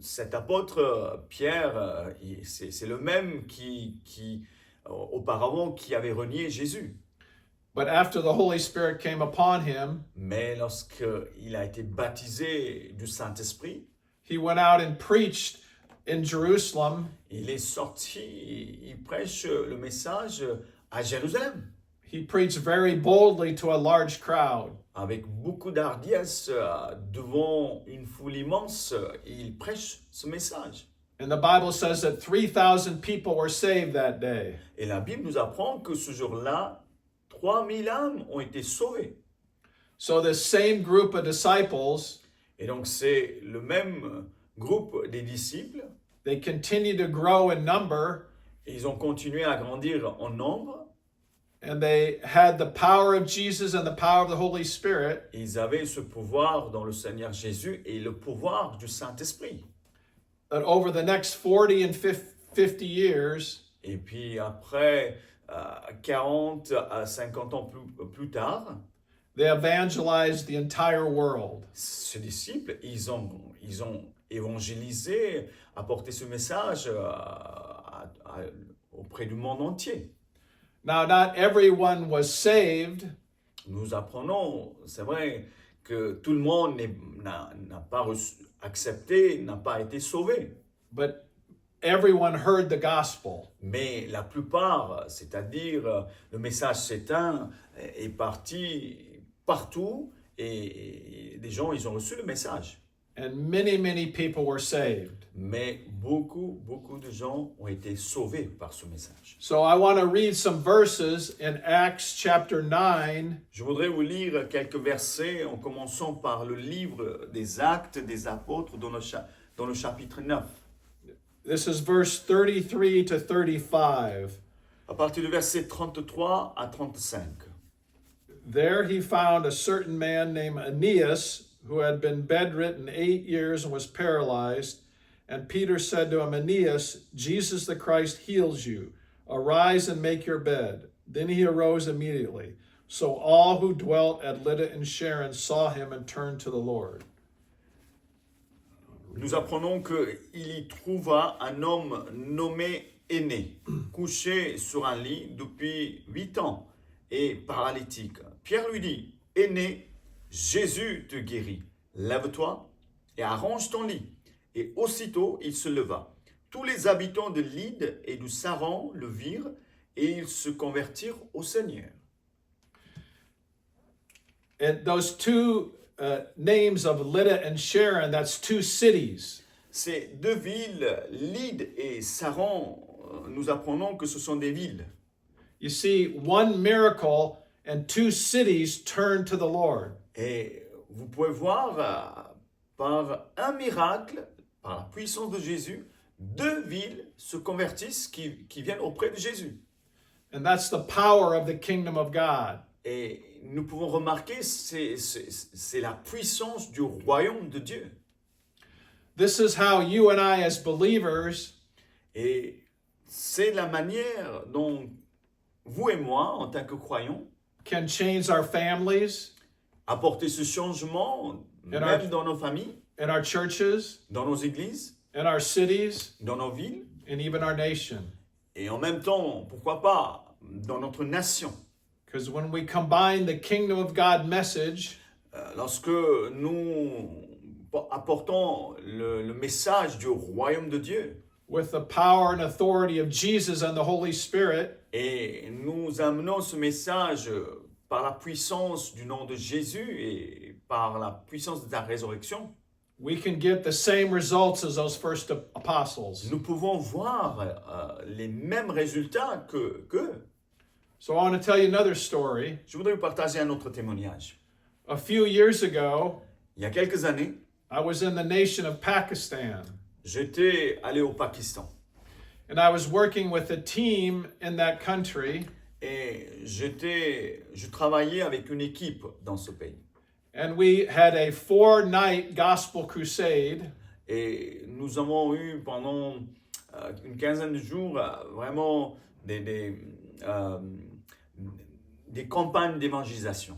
[SPEAKER 2] Cet apôtre Pierre, c'est le même qui auparavant qui avait renié Jésus.
[SPEAKER 1] But after the Holy Spirit came upon him,
[SPEAKER 2] Mais lorsqu'il a été baptisé du Saint-Esprit,
[SPEAKER 1] he went out and preached in Jerusalem.
[SPEAKER 2] il est sorti, il prêche le message à Jérusalem
[SPEAKER 1] He preached very boldly to a large crowd.
[SPEAKER 2] avec beaucoup d'hardiesse devant une foule immense. Il prêche ce message.
[SPEAKER 1] And the Bible says that 3,000 people were saved that day.
[SPEAKER 2] Et la Bible nous apprend que ce jour-là, 3000 âmes ont été sauvées.
[SPEAKER 1] So this same group of disciples,
[SPEAKER 2] Et donc c'est le même groupe des disciples.
[SPEAKER 1] they continued to grow in number,
[SPEAKER 2] Ils ont continué à grandir en nombre.
[SPEAKER 1] and they had the power of Jesus and the power of the Holy Spirit.
[SPEAKER 2] Ils avaient ce pouvoir dans le Seigneur Jésus et le pouvoir du Saint-Esprit.
[SPEAKER 1] That over the next 40 and 50 years,
[SPEAKER 2] Et puis après 40 à 50 ans plus tard,
[SPEAKER 1] they evangelized the entire world.
[SPEAKER 2] ces disciples, ils ont évangélisé, apporté ce message auprès du monde entier.
[SPEAKER 1] Now, not everyone was saved,
[SPEAKER 2] Nous apprenons, c'est vrai, que tout le monde n'a pas accepté, n'a pas été sauvé.
[SPEAKER 1] but everyone heard the gospel.
[SPEAKER 2] Mais la plupart, c'est-à-dire le message s'éteint, est parti partout et les gens, ils ont reçu le message.
[SPEAKER 1] And many people were saved.
[SPEAKER 2] Mais beaucoup de gens ont été sauvés par ce message.
[SPEAKER 1] So I want to read some verses in Acts chapter 9,
[SPEAKER 2] Je voudrais vous lire quelques versets en commençant par le livre des Actes des Apôtres dans le chapitre 9.
[SPEAKER 1] This is verse 33 to 35.
[SPEAKER 2] À partir du verset 33 à 35.
[SPEAKER 1] There he found a certain man named Aeneas, who had been bedridden 8 years and was paralyzed. And Peter said to him, Aeneas, Jesus the Christ heals you. Arise and make your bed. Then he arose immediately. So all who dwelt at Lydda and Sharon saw him and turned to the Lord.
[SPEAKER 2] Nous apprenons qu'il y trouva un homme nommé Aîné, couché sur un lit depuis 8 ans et paralytique. Pierre lui dit, Aîné, Jésus te guérit. Lève-toi et arrange ton lit. Et aussitôt il se leva. Tous les habitants de Lyde et du Saron le virent et ils se convertirent au Seigneur.
[SPEAKER 1] And those two names of Lydda and Sharon, that's two cities.
[SPEAKER 2] Ces deux villes, Lyde et Saron, nous apprenons que ce sont des villes.
[SPEAKER 1] You see, one miracle and two cities turned to the Lord.
[SPEAKER 2] Et vous pouvez voir par un miracle, par la puissance de Jésus, deux villes se convertissent qui viennent auprès de Jésus.
[SPEAKER 1] And that's the power of the kingdom of God.
[SPEAKER 2] Et nous pouvons remarquer, c'est la puissance du royaume de Dieu.
[SPEAKER 1] This is how you and I as believers
[SPEAKER 2] Et c'est la manière dont vous et moi, en tant que croyants,
[SPEAKER 1] can change our families,
[SPEAKER 2] apporter ce changement,
[SPEAKER 1] And
[SPEAKER 2] même dans nos familles,
[SPEAKER 1] in our churches,
[SPEAKER 2] dans nos églises,
[SPEAKER 1] in our cities,
[SPEAKER 2] dans nos villes,
[SPEAKER 1] and even our nation.
[SPEAKER 2] et en même temps, pourquoi pas, dans notre nation.
[SPEAKER 1] Because when we combine the kingdom of God message
[SPEAKER 2] Lorsque nous apportons le message du royaume de Dieu
[SPEAKER 1] with the power and authority of Jesus and the Holy Spirit,
[SPEAKER 2] et nous amenons ce message par la puissance du nom de Jésus et par la puissance de la résurrection,
[SPEAKER 1] we can get the same results as those first apostles.
[SPEAKER 2] nous pouvons voir les mêmes résultats qu'eux.
[SPEAKER 1] So I want to tell you another story.
[SPEAKER 2] Je voudrais vous partager un autre témoignage.
[SPEAKER 1] A few years ago,
[SPEAKER 2] Il y a quelques années,
[SPEAKER 1] I was in the nation of Pakistan,
[SPEAKER 2] j'étais allé au Pakistan
[SPEAKER 1] and I was working with a team in that country,
[SPEAKER 2] et je travaillais avec une équipe dans ce pays.
[SPEAKER 1] and we had a 4-night gospel crusade.
[SPEAKER 2] Et nous avons eu pendant une quinzaine de jours vraiment des campagnes d'évangélisation.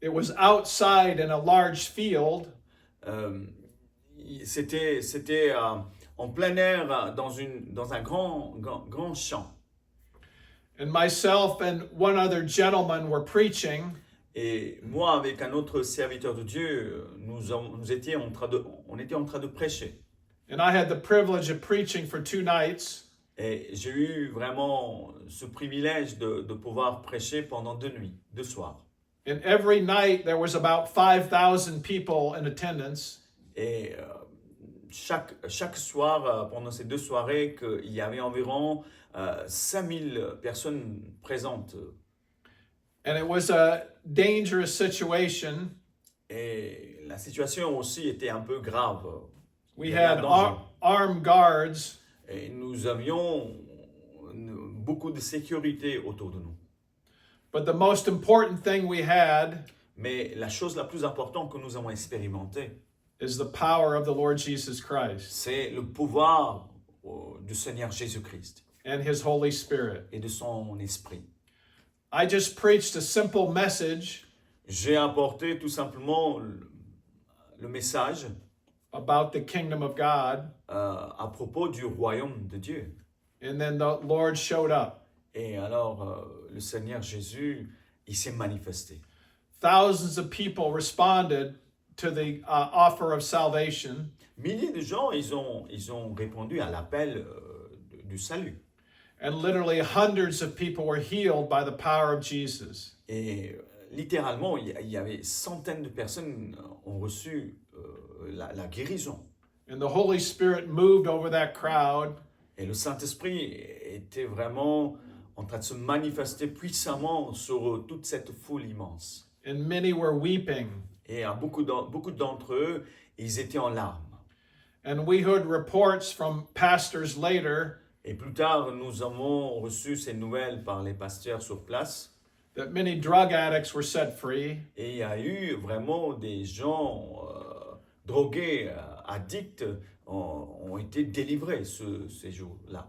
[SPEAKER 1] It was outside in a large field,
[SPEAKER 2] C'était en plein air dans un grand champ.
[SPEAKER 1] and myself and one other gentleman were preaching,
[SPEAKER 2] Et moi, avec un autre serviteur de Dieu, on était en train de prêcher.
[SPEAKER 1] and I had the privilege of preaching for 2 nights.
[SPEAKER 2] Et j'ai eu vraiment ce privilège de pouvoir prêcher pendant 2 nuits, 2 soirs.
[SPEAKER 1] And every night there was about 5,000 people in attendance.
[SPEAKER 2] Et chaque soir, pendant ces 2 soirées, il y avait environ 5000 personnes présentes.
[SPEAKER 1] And it was a dangerous situation.
[SPEAKER 2] Et la situation aussi était un peu grave.
[SPEAKER 1] We
[SPEAKER 2] Il y avait un
[SPEAKER 1] had
[SPEAKER 2] danger.
[SPEAKER 1] armed guards,
[SPEAKER 2] Et nous avions beaucoup de sécurité autour de nous.
[SPEAKER 1] but the most important thing we had
[SPEAKER 2] Mais la chose la plus importante que nous avons expérimentée,
[SPEAKER 1] is the power of the Lord Jesus Christ
[SPEAKER 2] c'est le pouvoir du Seigneur Jésus-Christ
[SPEAKER 1] and His Holy Spirit.
[SPEAKER 2] et de son esprit.
[SPEAKER 1] I just preached a simple message
[SPEAKER 2] J'ai apporté tout simplement le message
[SPEAKER 1] about the kingdom of God,
[SPEAKER 2] à propos du royaume de Dieu.
[SPEAKER 1] and then the Lord showed up.
[SPEAKER 2] Et alors, le Seigneur Jésus, il s'est manifesté.
[SPEAKER 1] Thousands of people responded to the offer of salvation.
[SPEAKER 2] Milliers de gens, ils ont répondu à l'appel du salut.
[SPEAKER 1] And literally hundreds of people were healed by the power of Jesus.
[SPEAKER 2] Et littéralement, il y avait centaines de personnes qui ont reçu la guérison.
[SPEAKER 1] And the Holy Spirit moved over that crowd.
[SPEAKER 2] Et le Saint-Esprit était vraiment en train de se manifester puissamment sur toute cette foule immense.
[SPEAKER 1] And many were weeping.
[SPEAKER 2] Et beaucoup d'entre eux, ils étaient en larmes.
[SPEAKER 1] And we heard reports from pastors later
[SPEAKER 2] Et plus tard, nous avons reçu ces nouvelles par les pasteurs sur place.
[SPEAKER 1] that many drug addicts were set free.
[SPEAKER 2] Et il y a eu vraiment des gens drogués, addicts, ont été délivrés ces jours-là.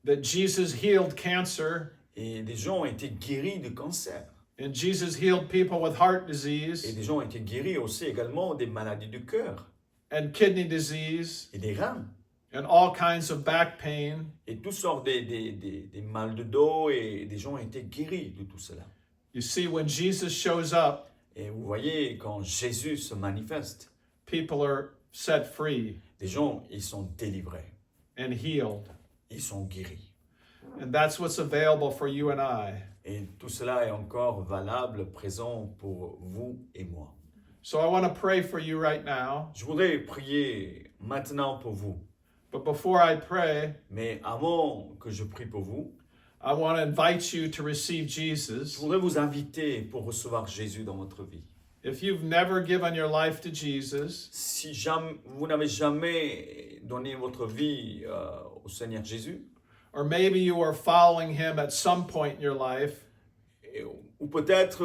[SPEAKER 1] That Jesus healed cancer.
[SPEAKER 2] Et des gens ont été guéris de cancer.
[SPEAKER 1] And Jesus healed people with heart
[SPEAKER 2] Et
[SPEAKER 1] disease
[SPEAKER 2] des gens ont été guéris aussi également des maladies du cœur
[SPEAKER 1] and kidney disease
[SPEAKER 2] et des reins.
[SPEAKER 1] and all kinds of back pain.
[SPEAKER 2] Et toutes sortes des mal de dos, et des gens ont été guéris de tout cela.
[SPEAKER 1] You see, when Jesus shows up,
[SPEAKER 2] Et vous voyez, quand Jésus se manifeste,
[SPEAKER 1] people are set free
[SPEAKER 2] des gens, ils sont délivrés,
[SPEAKER 1] and healed.
[SPEAKER 2] ils sont guéris.
[SPEAKER 1] And that's what's available for you and I.
[SPEAKER 2] Et tout cela est encore valable, présent pour vous et moi.
[SPEAKER 1] So I want to pray for you right now.
[SPEAKER 2] Je voudrais prier maintenant pour vous.
[SPEAKER 1] But before I pray,
[SPEAKER 2] Mais avant que je prie pour vous,
[SPEAKER 1] I want to invite you to receive
[SPEAKER 2] je
[SPEAKER 1] Jesus.
[SPEAKER 2] voudrais vous inviter pour recevoir Jésus dans votre vie.
[SPEAKER 1] If you've never given your life to Jesus,
[SPEAKER 2] Si jamais, vous n'avez jamais donné votre vie au Seigneur Jésus,
[SPEAKER 1] or maybe you are following him at some point in your life,
[SPEAKER 2] ou peut-être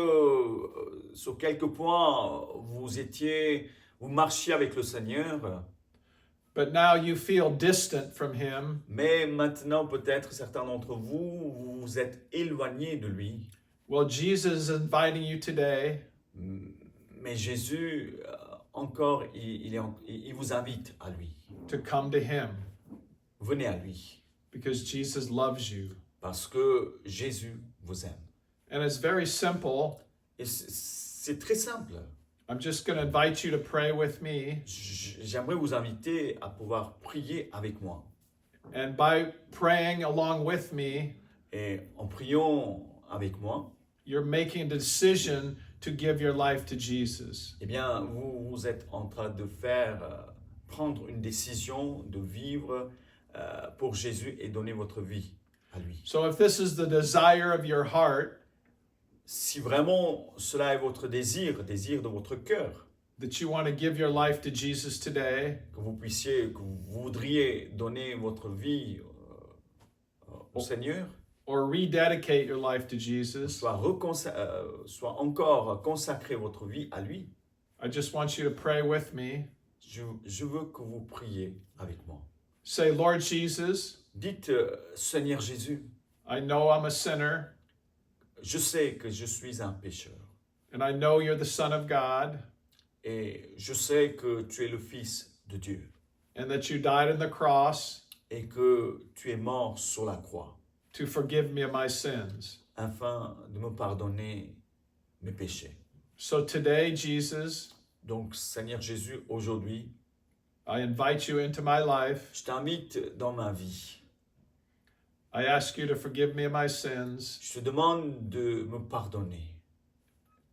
[SPEAKER 2] sur quelques points vous marchiez avec le Seigneur,
[SPEAKER 1] but now you feel distant from him,
[SPEAKER 2] mais maintenant peut-être certains d'entre vous vous êtes éloignés de lui.
[SPEAKER 1] well, Jesus is inviting you today
[SPEAKER 2] Mais Jésus, encore, il vous invite à lui.
[SPEAKER 1] to come to him
[SPEAKER 2] Venez à lui,
[SPEAKER 1] because Jesus loves you.
[SPEAKER 2] parce que Jésus vous aime.
[SPEAKER 1] And it's very simple.
[SPEAKER 2] Et c'est très simple.
[SPEAKER 1] I'm just going to invite you to pray with me.
[SPEAKER 2] J'aimerais vous inviter à pouvoir prier avec moi.
[SPEAKER 1] And by praying along with me,
[SPEAKER 2] Et en priant avec moi,
[SPEAKER 1] you're making a decision to give your life to Jesus.
[SPEAKER 2] eh bien, vous êtes en train de prendre une décision de vivre pour Jésus et donner votre vie à lui.
[SPEAKER 1] So if this is the desire of your heart,
[SPEAKER 2] Si vraiment cela est votre désir de votre cœur,
[SPEAKER 1] that you want to give your life to Jesus today,
[SPEAKER 2] que vous voudriez donner votre vie au Seigneur,
[SPEAKER 1] or rededicate your life to Jesus,
[SPEAKER 2] soit encore consacrer votre vie à lui,
[SPEAKER 1] I just want you to pray with me.
[SPEAKER 2] je veux que vous priez avec moi.
[SPEAKER 1] Say, Lord Jesus,
[SPEAKER 2] Dites, Seigneur Jésus,
[SPEAKER 1] I know I'm a sinner,
[SPEAKER 2] je sais que je suis un pécheur
[SPEAKER 1] and I know you're the Son of God,
[SPEAKER 2] et je sais que tu es le Fils de Dieu
[SPEAKER 1] and that you died on the cross
[SPEAKER 2] et que tu es mort sur la croix
[SPEAKER 1] to forgive me of my sins.
[SPEAKER 2] afin de me pardonner mes péchés.
[SPEAKER 1] So today, Jesus,
[SPEAKER 2] Donc, Seigneur Jésus, aujourd'hui,
[SPEAKER 1] I invite you into my life.
[SPEAKER 2] je t'invite dans ma vie.
[SPEAKER 1] I ask you to forgive me of my sins
[SPEAKER 2] Je te demande de me pardonner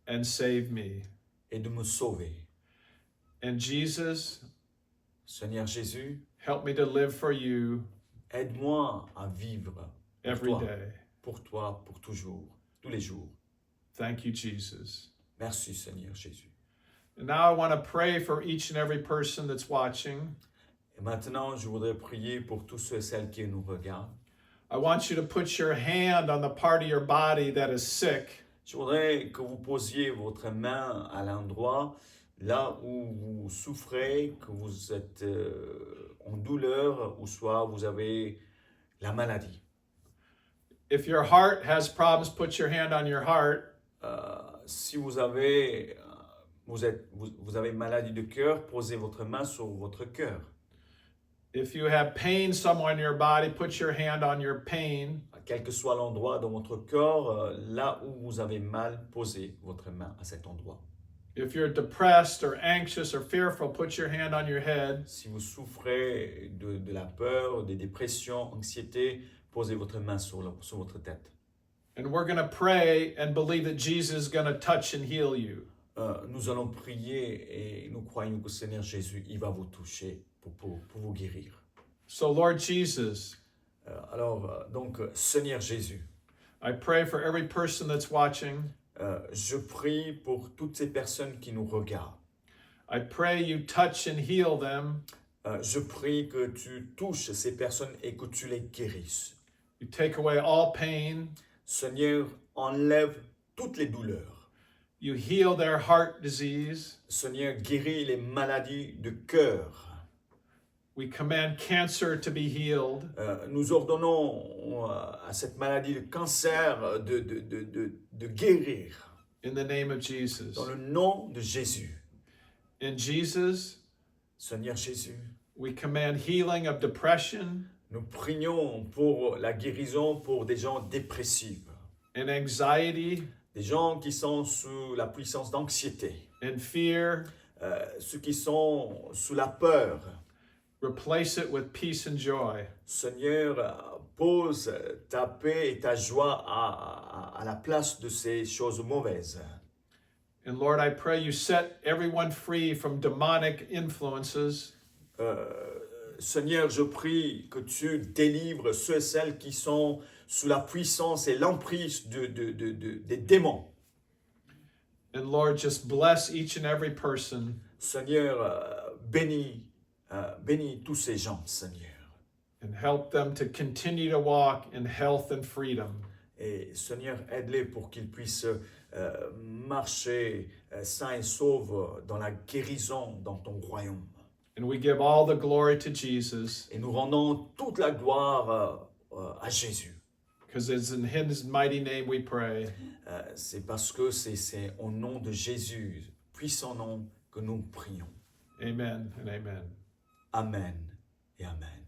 [SPEAKER 1] and save me.
[SPEAKER 2] et de me sauver.
[SPEAKER 1] And Jesus,
[SPEAKER 2] Seigneur Jésus,
[SPEAKER 1] help me to live for you
[SPEAKER 2] aide-moi à vivre
[SPEAKER 1] every
[SPEAKER 2] toi,
[SPEAKER 1] day.
[SPEAKER 2] pour toi, pour toujours, tous les jours.
[SPEAKER 1] Thank you, Jesus.
[SPEAKER 2] Merci, Seigneur Jésus.
[SPEAKER 1] And now I want to pray for each and every person that's watching.
[SPEAKER 2] Et maintenant, je voudrais prier pour tous ceux et celles qui nous regardent.
[SPEAKER 1] I want you to put your hand on the part of your body that is sick.
[SPEAKER 2] Je voudrais que vous posiez votre main à l'endroit là où vous souffrez, que vous êtes en douleur, ou soit vous avez la maladie.
[SPEAKER 1] If your heart has problems, put your hand on your heart.
[SPEAKER 2] Si vous avez maladie de cœur, posez votre main sur votre cœur.
[SPEAKER 1] If you have pain somewhere in your body, put your hand on your pain.
[SPEAKER 2] Quel que soit l'endroit dans votre corps, là où vous avez mal, posez votre main à cet endroit.
[SPEAKER 1] If you're depressed or anxious or fearful, put your hand on your head.
[SPEAKER 2] Si vous souffrez de la peur, des dépressions, anxiété, posez votre main sur votre tête.
[SPEAKER 1] And we're going to pray and believe that Jesus is going to touch and heal you.
[SPEAKER 2] Nous allons prier et nous croyons que Seigneur Jésus, il va vous toucher pour vous guérir.
[SPEAKER 1] So, Lord Jesus,
[SPEAKER 2] Donc, Seigneur Jésus,
[SPEAKER 1] I pray for every person that's watching.
[SPEAKER 2] je prie pour toutes ces personnes qui nous regardent.
[SPEAKER 1] I pray you touch and heal them.
[SPEAKER 2] Je prie que tu touches ces personnes et que tu les guérisses.
[SPEAKER 1] You take away all pain.
[SPEAKER 2] Seigneur, enlève toutes les douleurs.
[SPEAKER 1] You heal their heart disease.
[SPEAKER 2] Seigneur, guéris les maladies de cœur.
[SPEAKER 1] We command cancer to be healed.
[SPEAKER 2] Nous ordonnons à cette maladie de cancer de guérir.
[SPEAKER 1] In the name of Jesus.
[SPEAKER 2] Dans le nom de Jésus.
[SPEAKER 1] In Jesus,
[SPEAKER 2] Seigneur Jésus,
[SPEAKER 1] we command healing of depression
[SPEAKER 2] nous prions pour la guérison pour des gens dépressifs,
[SPEAKER 1] and anxiety
[SPEAKER 2] des gens qui sont sous la puissance d'anxiété,
[SPEAKER 1] and fear.
[SPEAKER 2] ceux qui sont sous la peur.
[SPEAKER 1] Replace it with peace and joy.
[SPEAKER 2] Seigneur, pose ta paix et ta joie à la place de ces choses mauvaises.
[SPEAKER 1] And Lord, I pray you set everyone free from demonic influences.
[SPEAKER 2] Seigneur, je prie que tu délivres ceux et celles qui sont sous la puissance et l'emprise des démons.
[SPEAKER 1] And Lord, just bless each and every person.
[SPEAKER 2] Seigneur, bénis tous ces gens, Seigneur.
[SPEAKER 1] And help them to continue to walk in health and freedom.
[SPEAKER 2] Et Seigneur, aide-les pour qu'ils puissent marcher sains et saufs dans la guérison dans ton royaume.
[SPEAKER 1] And we give all the glory to Jesus,
[SPEAKER 2] Et nous rendons toute la gloire à Jésus.
[SPEAKER 1] because it's in his mighty name we pray.
[SPEAKER 2] C'est parce que c'est au nom de Jésus, puissant nom, que nous prions.
[SPEAKER 1] Amen and amen.
[SPEAKER 2] Amen et Amen.